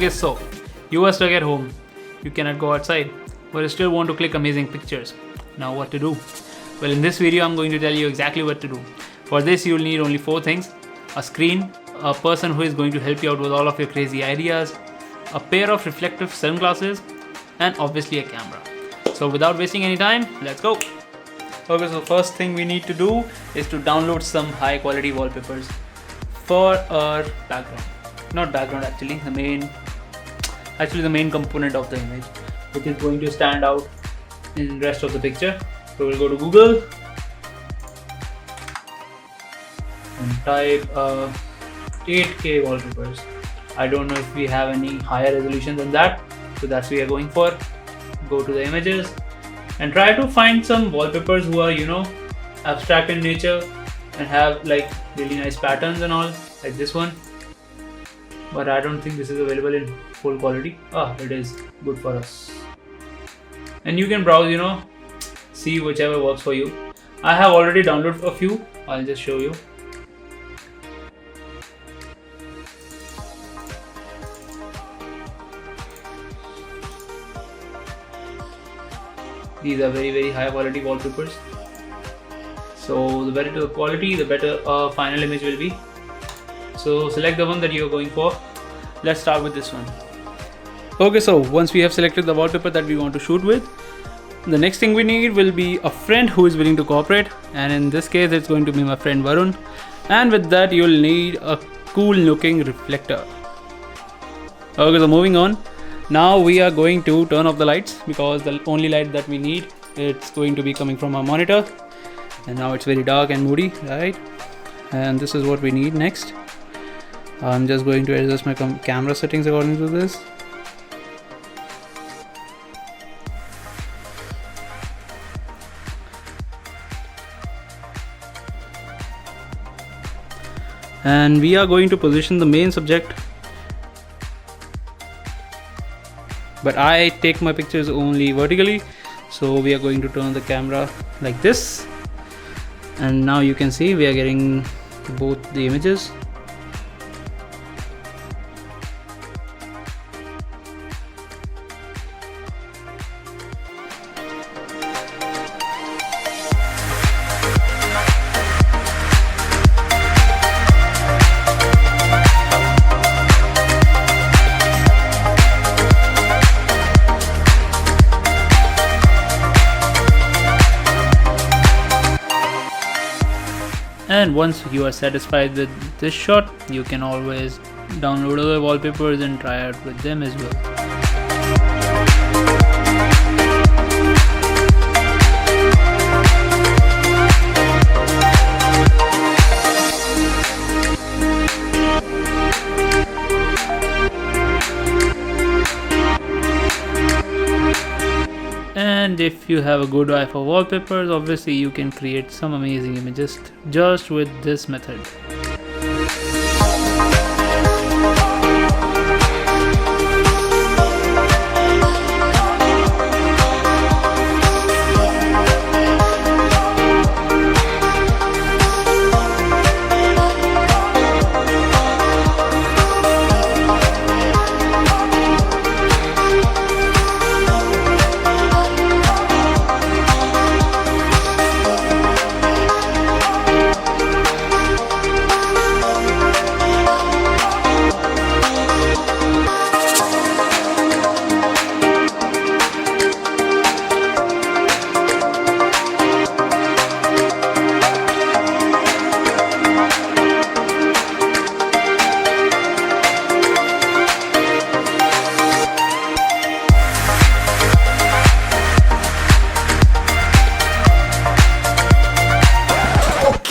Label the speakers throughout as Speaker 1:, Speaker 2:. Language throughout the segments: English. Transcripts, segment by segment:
Speaker 1: Okay, so you are stuck at home. You cannot go outside, but you still want to click amazing pictures. Now what to do? Well, in this video I'm going to tell you exactly what to do. For this you'll need only 4 things: a screen, a person who is going to help you out with all of your crazy ideas, a pair of reflective sunglasses, and obviously a camera. So without wasting any time, let's go. Okay, so first thing we need to do is to download some high quality wallpapers for our background. Not background actually, the main component of the image, which is going to stand out in the rest of the picture. So we'll go to Google and type 8K wallpapers. I don't know if we have any higher resolution than that, so that's what we are going for. Go to the images and try to find some wallpapers who are, abstract in nature and have like really nice patterns and all, like this one. But I don't think this is available in full quality. It is good for us. And you can browse, see whichever works for you. I have already downloaded a few. I'll just show you. These are very high quality wallpapers. So the better the quality, the better final image will be. So select the one that you are going for. Let's start with this one. Okay, so once we have selected the wallpaper that we want to shoot with, the next thing we need will be a friend who is willing to cooperate, and in this case it's going to be my friend Varun. And with that you'll need a cool looking reflector. Okay, so moving on. Now we are going to turn off the lights because the only light that we need, it's going to be coming from our monitor. And now it's very dark and moody, right? And this is what we need next. I'm just going to adjust my camera settings according to this. And we are going to position the main subject, but I take my pictures only vertically, so we are going to turn the camera like this. And now you can see we are getting both the images. And once you are satisfied with this shot, you can always download other wallpapers and try out with them as well. And if you have a good eye for wallpapers, obviously you can create some amazing images just with this method.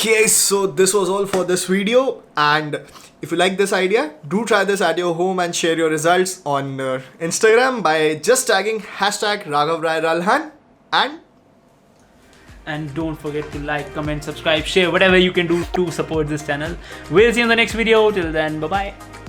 Speaker 2: Okay, so this was all for this video, and if you like this idea, do try this at your home and share your results on Instagram by just tagging #Raghav
Speaker 1: and don't forget to like, comment, subscribe, share, whatever you can do to support this channel. We'll see you in the next video. Till then, bye bye.